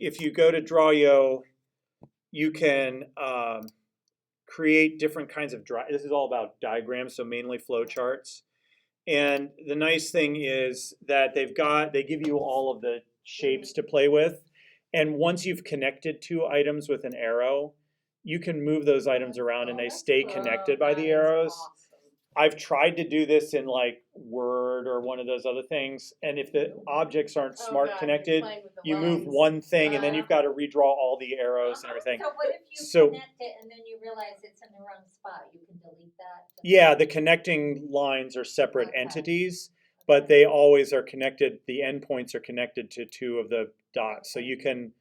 if you go to Drawyo, you can create different kinds of this is all about diagrams, so mainly flowcharts. And the nice thing is that they give you all of the shapes to play with. And once you've connected two items with an arrow, you can move those items around and they stay connected by the arrows. I've tried to do this in like Word or one of those other things, and if the objects aren't smart connected, you move one thing and then you've got to redraw all the arrows and everything. So what if you connect it and then you realize it's in the wrong spot? You can delete that? Yeah, the connecting lines are separate entities, but they always are connected. The endpoints are connected to two of the dots, so you can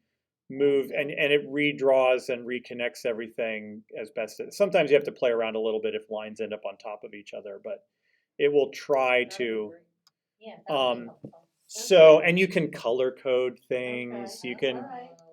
move and it redraws and reconnects everything as best. Sometimes you have to play around a little bit if lines end up on top of each other, but it will try to. So, and you can color code things. You can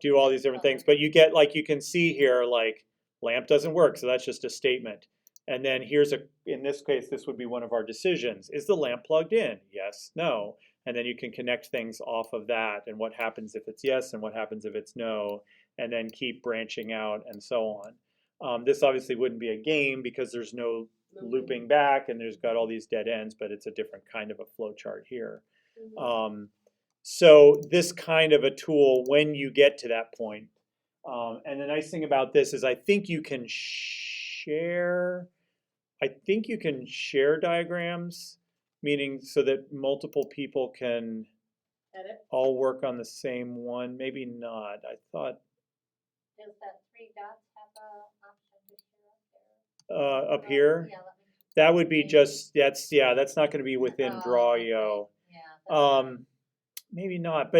do all these different things, but you get, like, you can see here, like, lamp doesn't work, so that's just a statement. And then here's in this case, this would be one of our decisions. Is the lamp plugged in? Yes, no. And then you can connect things off of that and what happens if it's yes and what happens if it's no, and then keep branching out and so on. This obviously wouldn't be a game because there's no looping back and there's got all these dead ends, but it's a different kind of a flow chart here. So this kind of a tool when you get to that point. And the nice thing about this is I think you can share diagrams, meaning so that multiple people can all work on the same one. Maybe not. I thought. Does that three dots have an option to share up there? Up here? Yeah, that would be just, that's not going to be within Drawyo. Yeah. Maybe not,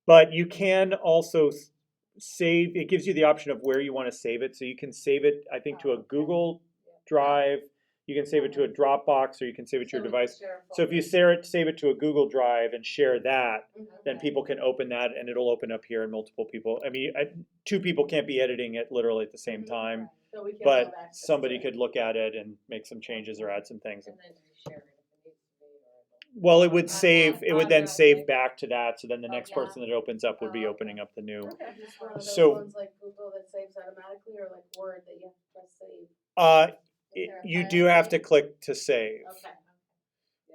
but you can also save. It gives you the option of where you want to save it. So you can save it, I think, to a Google Drive. You can save it to a Dropbox, or you can save it to your device. So if you save it to a Google Drive and share that, then people can open that, and it'll open up here, and multiple people. I mean, two people can't be editing it literally at the same time, but somebody could look at it and make some changes or add some things. And then you share it. Well, it would save. It would then save back to that. So then the next person that opens up would be opening up the new. Just one of those So ones like Google that saves automatically, or like Word that you have to press save. You do have to click to save.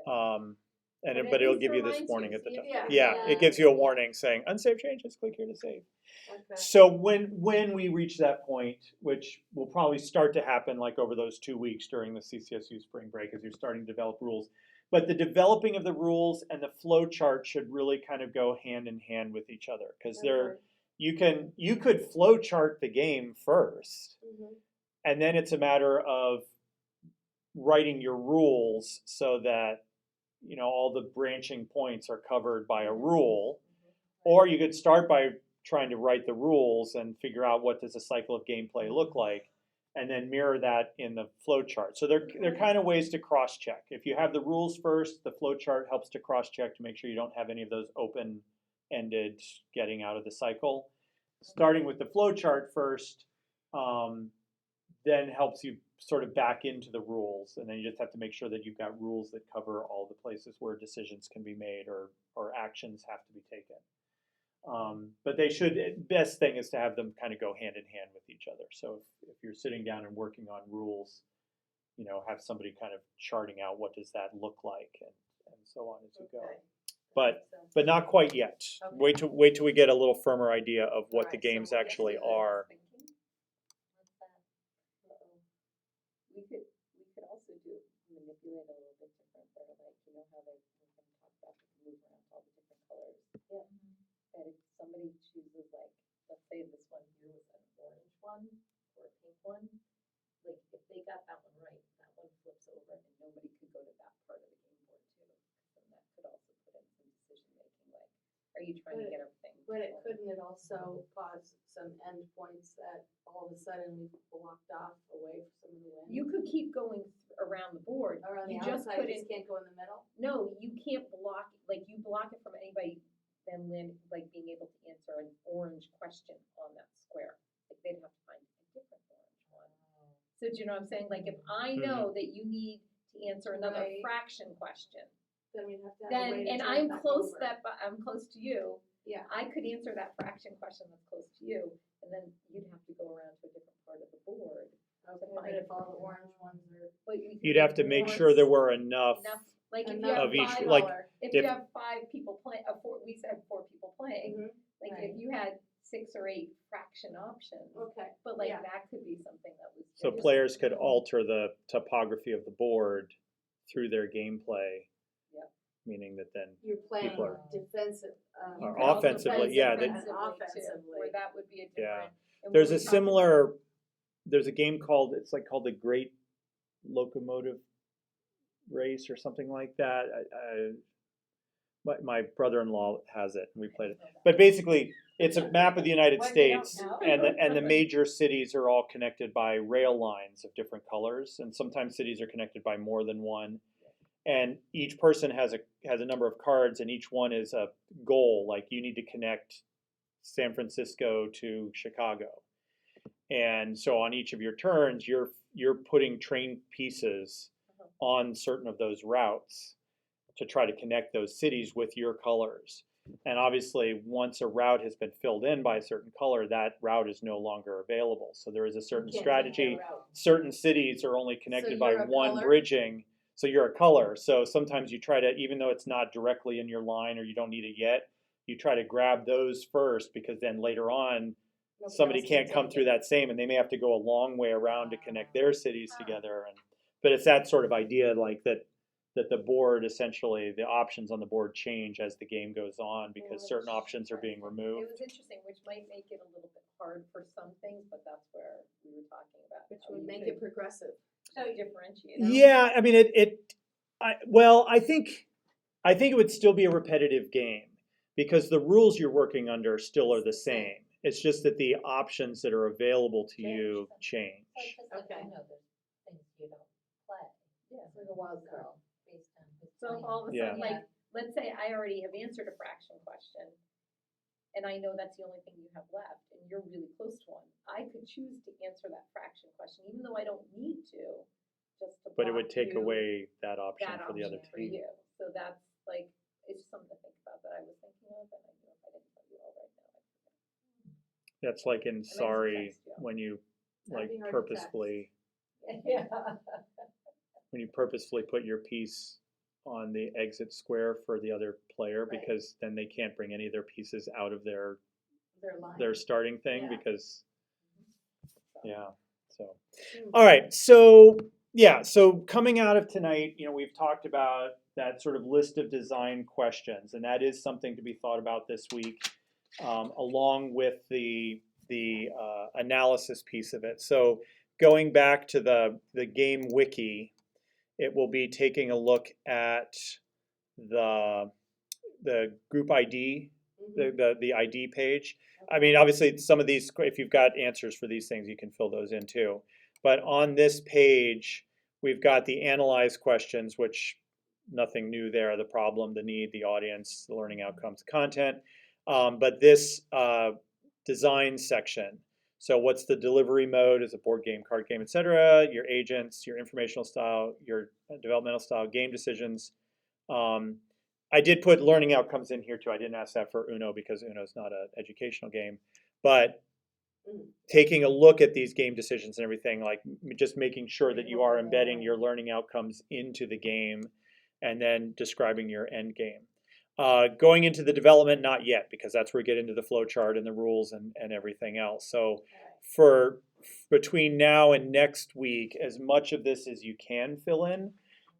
Okay. But it'll give you this warning at the top. Yeah. It gives you a warning saying unsaved changes. Click here to save. Okay. So when we reach that point, which will probably start to happen like over those 2 weeks during the CCSU spring break, as you're starting to develop rules. But the developing of the rules and the flow chart should really kind of go hand in hand with each other, because you could flow chart the game first, and then it's a matter of writing your rules so that all the branching points are covered by a rule, or you could start by trying to write the rules and figure out what does a cycle of gameplay look like, and then mirror that in the flow chart. So they're kind of ways to cross-check. If you have the rules first, the flow chart helps to cross-check to make sure you don't have any of those open-ended getting out of the cycle. Starting with the flow chart first then helps you sort of back into the rules, and then you just have to make sure that you've got rules that cover all the places where decisions can be made or actions have to be taken. But best thing is to have them kind of go hand in hand with each other. So if you're sitting down and working on rules, have somebody kind of charting out what does that look like and so on as you go. But not quite yet. Okay. Wait till we get a little firmer idea of what the games actually are. We could also manipulate a little bit different, or like how we can talk about move around all the different colors. Yeah. That if somebody chooses, like, let's say this one here was an orange one or a pink one, like if they got that one right, that one flips over and nobody could go to that part of the game board too. And that could also put in some decision making, like, are you trying to get everything? But couldn't it also cause some endpoints that all of a sudden we blocked off away from some of the wind? You could keep going around the board. Around the outside, you just can't go in the middle? No, you can't block, like you block it from anybody then like being able to answer an orange question on that square. Like they'd have to find a different orange one. So do you know what I'm saying? Like if I know that you need to answer another fraction question, then we'd have to have a way to and I'm close to you, Yeah. I could answer that fraction question that's close to you, and then you'd have to go around to a different part of the board. Okay, find but it. if all the orange ones are. But we could You'd get have to make more sure there were enough. like if you Enough have of each, five, like, if if- you have 5 people playing, we said 4 people playing, Mhm. like Right. if you had 6 or 8 fraction options, Okay, but like yeah. that could be something that was. So just- players could alter the topography of the board through their gameplay. Yeah. Meaning that then, You're playing People are- defensive. You Or could also offensively, play yeah, they- And defensively too, offensively. where that would be a different. Yeah. and there's when a we talked about- similar, there's a game called the Great Locomotive Race or something like that. My brother-in-law has it, and we played it. But basically, it's a map of the United What, you don't States, know? and the major cities are all connected by rail lines of different colors, and sometimes cities are connected by more than one. And each person has a number of cards, and each one is a goal. Like you need to connect San Francisco to Chicago, and so on each of your turns, you're putting train pieces on certain of those routes to try to connect those cities with your colors. And obviously, once a route has been filled in by a certain color, that route is no longer available. So there is a certain You can't take strategy. that route. Certain cities are only connected by you're a one color? bridging. So you're a color. So sometimes you try to, even though it's not directly in your line or you don't need it yet, you try to grab those first, because then later on, Nobody somebody else can can't come take through it. that same, and they may have to go a long way around to connect their cities together. But it's that sort of idea, like that the board, essentially the options on the board change as the game goes on, because certain options are being It removed. was interesting, which might make it a little bit hard for some things, but that's where we were talking about. Which how would you make could it progressive. differentiate. Yeah, I mean I think it would still be a repetitive game, because the rules you're working under still are the same. It's just that the options that are available to you change. So it's just like, Okay. you know, there's things you don't play. Yeah. It's like a wild card. So, based on who's So if playing. all of a Yeah. sudden, like, let's say I already have answered a fraction question, and I know that's the only thing you have left, and you're really close to one, I could choose to answer that fraction question, even though I don't need to, just to But it would block take you away that option that for the other option for team. you. So that's like, it's something to think about that I was thinking of, and I know if I didn't tell you all right now, I forget. That's like in some Sorry, text, yeah. when you That'd like be hard to text. purposefully Yeah. put your piece on the exit square for the other player, Right. because then they can't bring any of their pieces out of their Their line. starting thing, Yeah. because So, yeah. So Mm. all right, so yeah, so coming out of tonight, we've talked about that sort of list of design questions, and that is something to be thought about this week, along with the analysis piece of it. So going back to the game wiki, it will be taking a look at the group ID, Mhm. the ID page. I mean, obviously, some of these, if you've got answers for these things, you can fill those in too. But on this page, we've got the analyze questions, which nothing new there, the problem, the need, the audience, the learning outcomes, content. But this design section, so what's the delivery mode? Is it board game, card game, etc.? Your agents, your informational style, your developmental style, game decisions. I did put learning outcomes in here too. I didn't ask that for Uno because Uno is not an educational game. But taking a look at these game decisions and everything, like just making sure that you are embedding your learning outcomes into the game, and then describing your end game. Going into the development, not yet, because that's where we get into the flow chart and the rules and everything else. So for between now and next week, as much of this as you can fill in,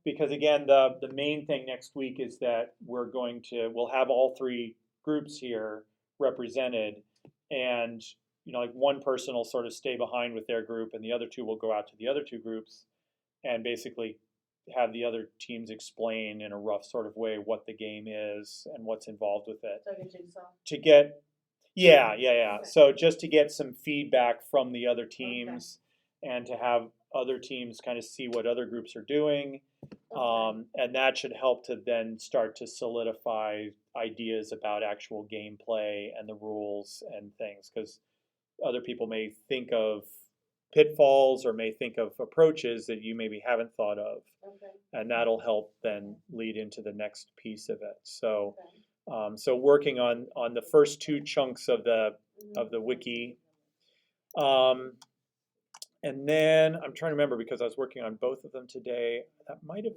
because again, the main thing next week is that we'll have all 3 groups here represented, and like one person will sort of stay behind with their group, and the other 2 will go out to the other 2 groups and basically have the other teams explain in a rough sort of way what the game is and what's involved with it. Like a jigsaw. To get, yeah. Okay. So just to get some feedback from the other teams, and to have other teams kind of see what other groups are doing. And that should help to then start to solidify ideas about actual gameplay and the rules and things, because other people may think of pitfalls or may think of approaches that you maybe haven't thought of, Okay. and that'll help then lead into the next piece of it. So So working on the first two chunks of the wiki. And then I'm trying to remember because I was working on both of them today. That might have.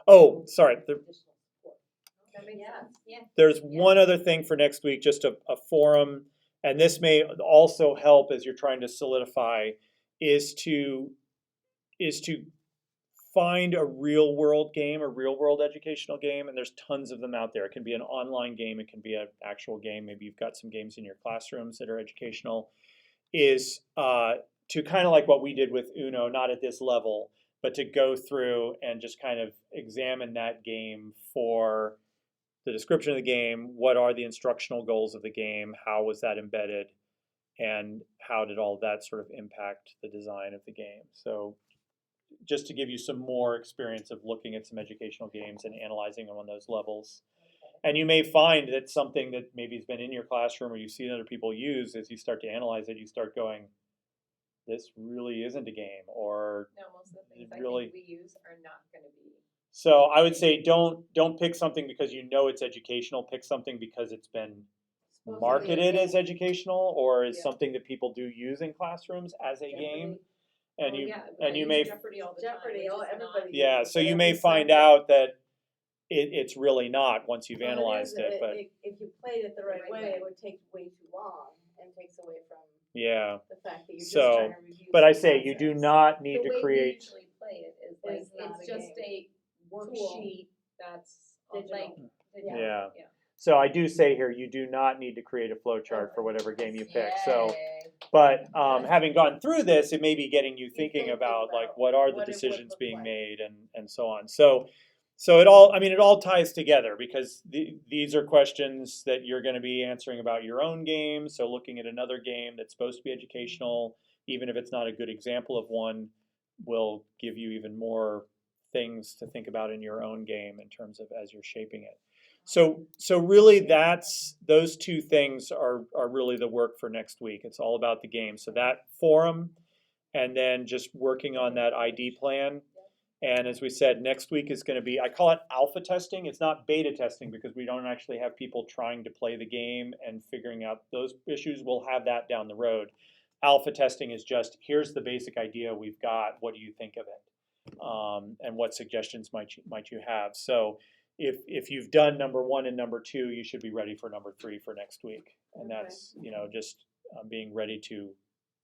Oh, sorry. That makes sense, yeah. There's one other thing for next week, just a forum, and this may also help as you're trying to solidify, is to find a real world game, a real world educational game, and there's tons of them out there. It can be an online game, it can be an actual game. Maybe you've got some games in your classrooms that are educational. Is to kind of like what we did with Uno, not at this level, but to go through and just kind of examine that game for the description of the game, what are the instructional goals of the game, how was that embedded, and how did all that sort of impact the design of the game. So just to give you some more experience of looking at some educational games and analyzing them on those levels. And you may find that something that maybe has been in your classroom or you've seen other people use, as you start to analyze it, you start going, this really isn't a game, or No, most of the things really. I think we use are not going to be. So I would say don't pick something because you know it's educational. Pick something because it's been marketed as educational or is something that people do use in classrooms as a game. And you may Jeopardy all the time. Everybody. Yeah, uses so it you every may find Sunday. out that it's really not once you've Well, analyzed is, it. But if you played it the right right way, way. it would take way too long and takes away from yeah, the fact that you're just So, trying to review. but I some say you do concepts. not need The to way we create. usually play it is like, It's not it's a just game. a worksheet that's Digital. like, digital, Yeah. yeah. So I do say here, you do not need to create a flow chart for whatever game you pick. So, Yay. but having gone through this, it may be getting you thinking thinking about like about what are the what it would decisions look being like. made and so on. So it all, I mean, it all ties together because these are questions that you're going to be answering about your own game. So looking at another game that's supposed to be educational, even if it's not a good example of one, will give you even more things to think about in your own game in terms of as you're shaping it. So really that's, those two things are really the work for next week. It's all about the game. So that forum and then just working on that ID plan. And as we said, next week is going to be, I call it alpha testing. It's not beta testing because we don't actually have people trying to play the game and figuring out those issues. We'll have that down the road. Alpha testing is just, here's the basic idea we've got. What do you think of it? And what suggestions might you have? So if you've done number 1 and number 2, you should be ready for number 3 for next week. And that's, just being ready to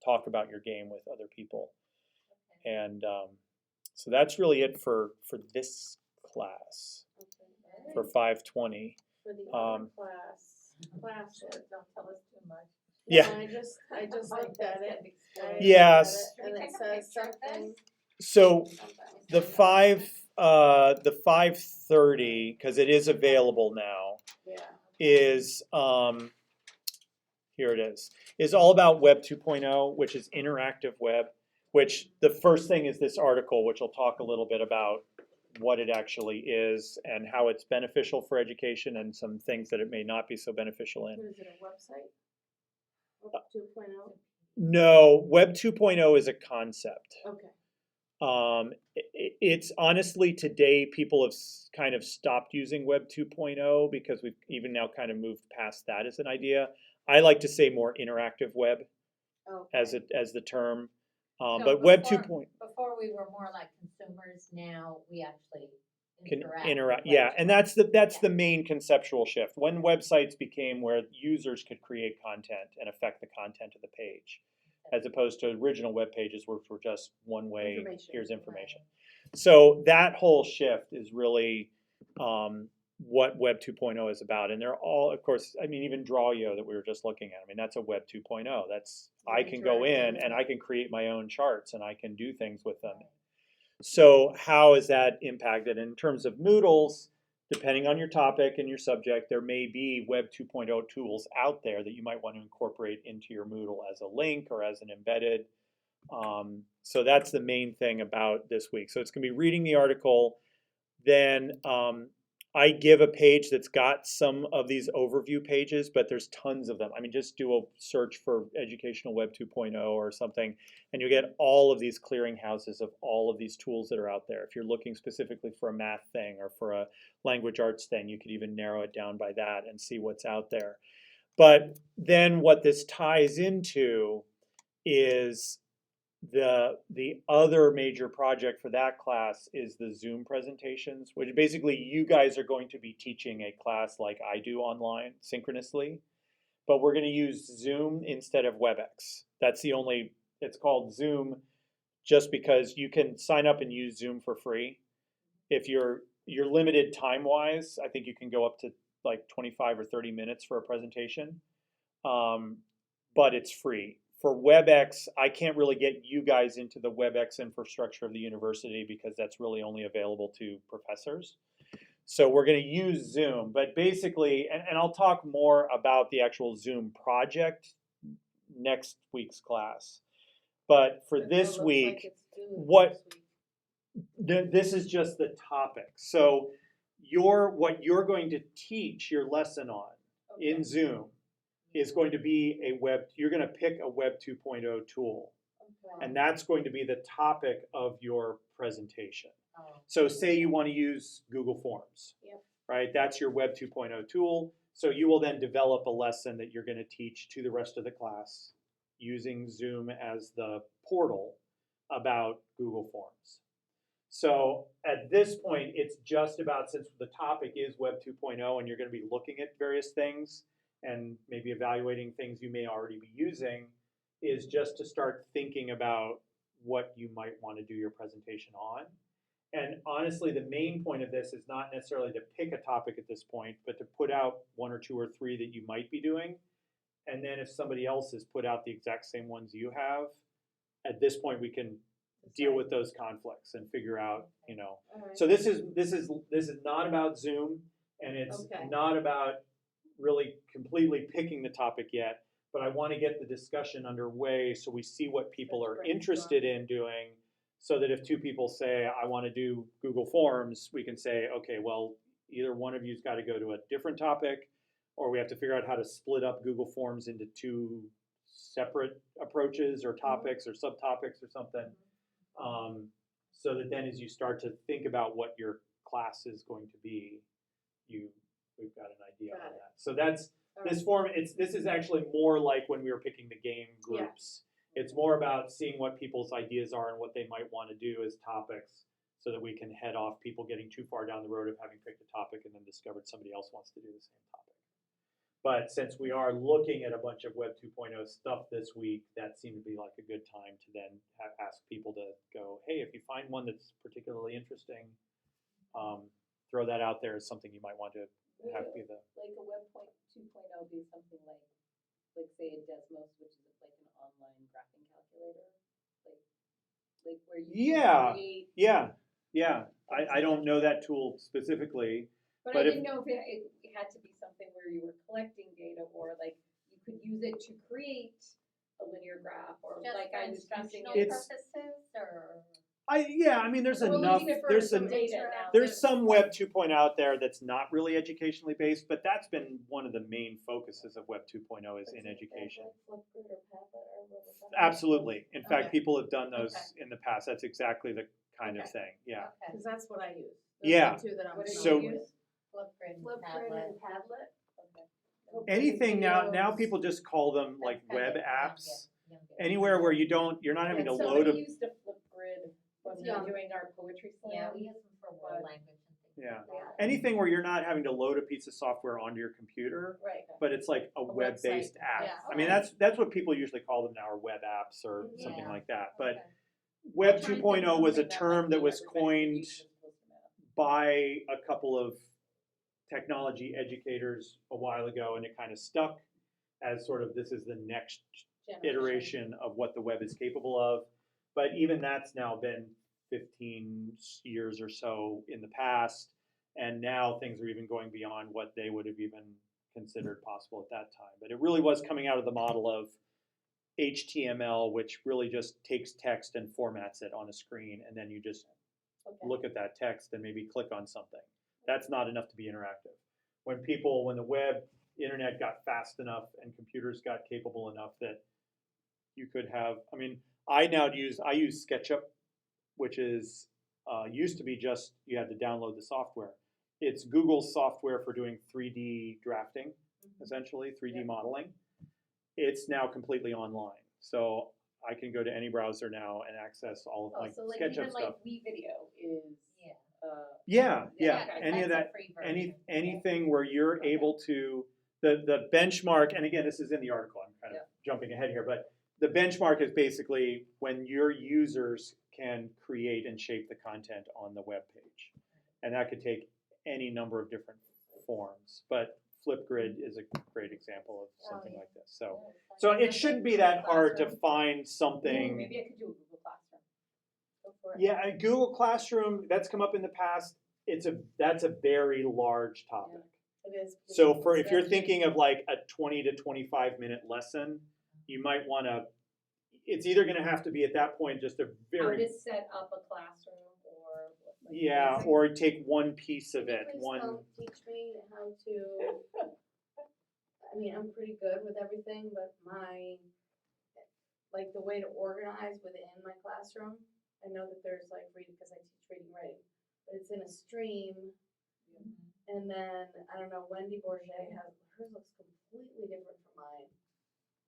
talk about your game with other people. And so that's really it for this class, for 520. For the other class, Don't tell us too much. Yeah. I just looked at it. Yes. And it says something. So the 530, because it is available now, Yeah. is here it is all about Web 2.0, which is interactive web, which the first thing is this article, which will talk a little bit about what it actually is and how it's beneficial for education and some things that it may not be so beneficial in. What is it, a website? Web 2.0? No, Web 2.0 is a concept. Okay. It's honestly today people have kind of stopped using Web 2.0 because we've even now kind of moved past that as an idea. I like to say more interactive web as the term, So but Web before- 2.0 Before we were more like consumers, now we actually can interact. with yeah, and that's websites. the main conceptual shift. When websites became where users could create content and affect the content of the page, as opposed to original web pages which were just one way, Information. here's information. So that whole shift is really what Web 2.0 is about. And they're all, of course, I mean, even Drawio that we were just looking at, I mean, that's a Web 2.0. That's, I can go in and I can create my own charts and I can do things with them. So how is that impacted? In terms of Moodles, depending on your topic and your subject, there may be Web 2.0 tools out there that you might want to incorporate into your Moodle as a link or as an embedded. So that's the main thing about this week. So it's going to be reading the article. Then I give a page that's got some of these overview pages, but there's tons of them. I mean, just do a search for Educational Web 2.0 or something, and you get all of these clearinghouses of all of these tools that are out there. If you're looking specifically for a math thing or for a language arts thing, you could even narrow it down by that and see what's out there. But then what this ties into is the other major project for that class is the Zoom presentations, which basically you guys are going to be teaching a class like I do online synchronously, but we're going to use Zoom instead of WebEx. That's the only, it's called Zoom just because you can sign up and use Zoom for free. If you're limited time-wise, I think you can go up to like 25 or 30 minutes for a presentation, but it's free. For WebEx, I can't really get you guys into the WebEx infrastructure of the university because that's really only available to professors. So we're going to use Zoom, but basically, and I'll talk more about the actual Zoom project next week's class. But for It this looks like week, it's due what- this week. this is just the topic. So what you're going to teach your lesson on in Zoom is going to be you're going to pick a Web 2.0 tool. Okay. And that's going to be the topic of your presentation. Oh. So say you want to use Google Forms, Yep. right? That's your Web 2.0 tool. So you will then develop a lesson that you're going to teach to the rest of the class using Zoom as the portal about Google Forms. So at this point, it's just about, since the topic is Web 2.0 and you're going to be looking at various things and maybe evaluating things you may already be using, is just to start thinking about what you might want to do your presentation on. And honestly, the main point of this is not necessarily to pick a topic at this point, but to put out one or two or three that you might be doing. And then if somebody else has put out the exact same ones you have, at this point we can deal with those conflicts and figure out, All right. So this is not about Zoom, and it's Okay. not about really completely picking the topic yet, but I want to get the discussion underway so we see what people Let's are brainstorm. interested in doing, so that if two people say, I want to do Google Forms, we can say, okay, well, either one of you's got to go to a different topic, or we have to figure out how to split up Google Forms into two separate approaches or topics or subtopics or something. So that then as you start to think about what your class is going to be, we've got an idea Got on it. that. So that's All this right. form. This is actually more like when we were picking the game groups. It's more about seeing what people's ideas are and what they might want to do as topics, so that we can head off people getting too far down the road of having picked a topic and then discovered somebody else wants to do the same topic. But since we are looking at a bunch of Web 2.0 stuff this week, that seemed to be like a good time to then ask people to go, hey, if you find one that's particularly interesting, throw that out there as something you might want to have be the. Like a Web 2.0 be something like say a Desmos, which is like an online graphing calculator, like where you Yeah. can create. Yeah. I don't know that tool specifically. But But I if- didn't know if it had to be something where you were collecting data, or like you could use it to create a linear graph, or Just like for I was using instructional it. It's- purposes, or? I mean, there's We're enough. looking for There's some an, data now. There's some Web 2.0 out there that's not really educationally based, but that's been one of the main focuses of Web 2.0 is in education. Flipgrid or Padlet or what was that? Absolutely. In fact, Okay. people have done those Okay. in the past. That's exactly the kind of Okay. thing. Yeah. Okay. Cause that's what I use. Those Yeah. are the two that I'm What did So- you use? Flipgrid, Flipgrid Padlet. and Padlet. Anything now Videos. people just call them like That's kind web of apps. younger. Anywhere where you're not having to load Somebody a. used a Flipgrid when It's we were young. doing our poetry slam. Yeah, we use them for world But- language and things Yeah. like that. Anything where you're not having to load a piece of software onto your computer, Right. but it's like a web-based website. app. Yeah. I mean, that's what people usually call them now, are web apps or something Yeah. like that. But Okay. Web I'm trying to think 2.0 of was a something that, term like, that was everybody could coined use as opposed to math. by a couple of technology educators a while ago, and it kind of stuck as sort of this is the next iteration of what the web is capable of. But even that's now been 15 years or so in the past, and now things are even going beyond what they would have even considered possible at that time. But it really was coming out of the model of HTML, which really just takes text and formats it on a screen, and then you just Okay. look at that text and maybe click on something. That's not enough to be interactive. When the web, internet got fast enough and computers got capable enough that you could have, I mean, I use SketchUp, which is, used to be just, you had to download the software. It's Google's software for doing 3D drafting, essentially, 3D modeling. It's now completely online. So I can go to any browser now and access all of my So like SketchUp even stuff. like WeVideo is, Yeah, Yeah, any of that's a that, free version. anything where you're able to, the benchmark, and again, this is in the article, I'm kind of jumping ahead here, but the benchmark is basically when your users can create and shape the content on the web page. And that could take any number of different forms, but Flipgrid is a great example of something like this. So it shouldn't be that hard to find something. maybe I could do a Google Classroom. Go for it. Yeah, Google Classroom, that's come up in the past. That's a very large topic. It is. So if you're thinking of like a 20 to 25 minute lesson, you might want to, it's either going to have to be at that point just a How very, to set up a classroom or. like, yeah, basic- or take one piece of it, Please one, don't teach me how to, I mean, I'm pretty good with everything, but like the way to organize within my classroom, I know that there's like reading, because I teach reading writing, but it's in a stream. And then, I don't know, Wendy Bourget hers looks completely different from mine.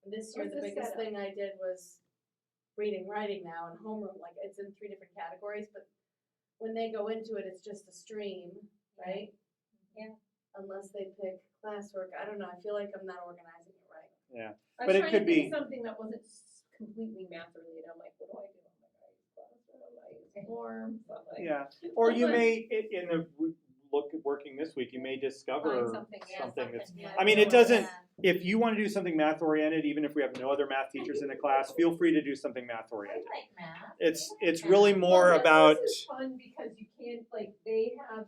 And this year, What's the the biggest setup? thing I did was reading writing now and homeroom, like it's in 3 different categories, but when they go into it, it's just a stream, right? Yeah. Unless they pick classwork, I don't know, I feel like I'm not organizing it right. yeah. I But was it trying could to think be- of something that wasn't completely math related. I'm like, what do I do? I'm like, I use Classroom, I use Forms. I'm like, Yeah. Or you may, in the working this week, you may discover Find something, yeah, something that's, yeah. I mean, it doesn't, if you want to do something math oriented, even if we have no other math teachers in the class, feel free to do something math I oriented. like math. It's I like it's math. really more Well, about, this is fun because you can't, like, they have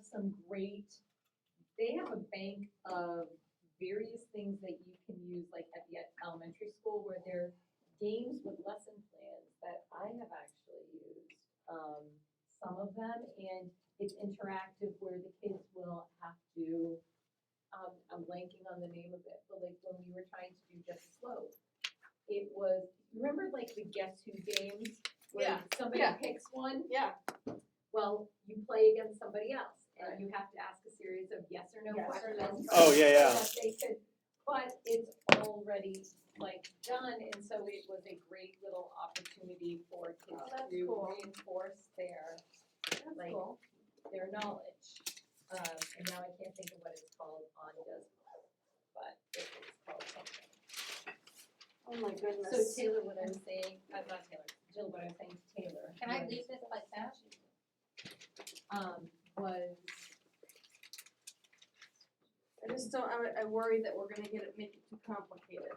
a bank of various things that you can use, like at the elementary school, where they're games with lesson plans that I have actually used, some of them, and it's interactive where the kids will have to, I'm blanking on the name of it, but like when we were trying to do Just Slope, it was, remember like the Guess Who games? Where Yeah. somebody Yeah. picks one? Yeah. Well, you play against somebody else, and Right. you have to ask a series of yes or no Yes or questions. no. Oh, yeah, yeah. so that they could, but it's already like done, and so it was a great little opportunity for kids Oh, that's to cool. reinforce their, That's like, cool. their knowledge. And now I can't think of what it's called on Desmond, but it's called something. Oh my So goodness. Taylor, what I'm saying, I'm not Taylor, Jill, what I'm saying to Taylor. Can I was, leave this like that? was, I just don't, I worry that we're gonna make it too complicated.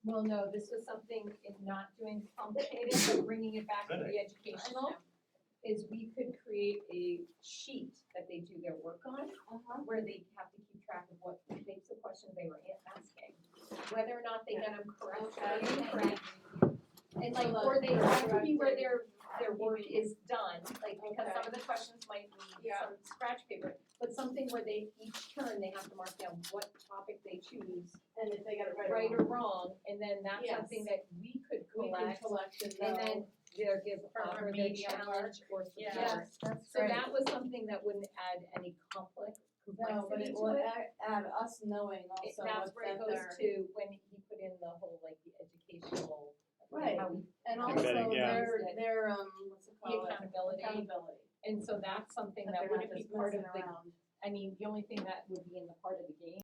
well, no, this was something in not doing complicated, but bringing it back to the educational, is we could create a sheet that they do their work on, where they have to keep track of what types of questions they were asking, whether or not they get them correct or incorrect. And like, or they have to be where their work is done, like, because some of the questions might need some scratch paper, but something where they, each turn, they have to mark down what topic they choose, And if they got it right or wrong, and then that's Yes. something that we could we can collect, collect and and know. then they'll give, For offer the remedial challenge or support. Yes, that's So that was something that wouldn't add any No, but complexity it to will it. add us knowing It- also That's what where it that goes they're. to when he put in the whole, like, the educational, Right. how we, And Embedding, also yeah. their, what's it the called? accountability, Accountability. and so that's something That that they're not wouldn't be just part of messing the, around. I mean, the only thing that would be in the part of the game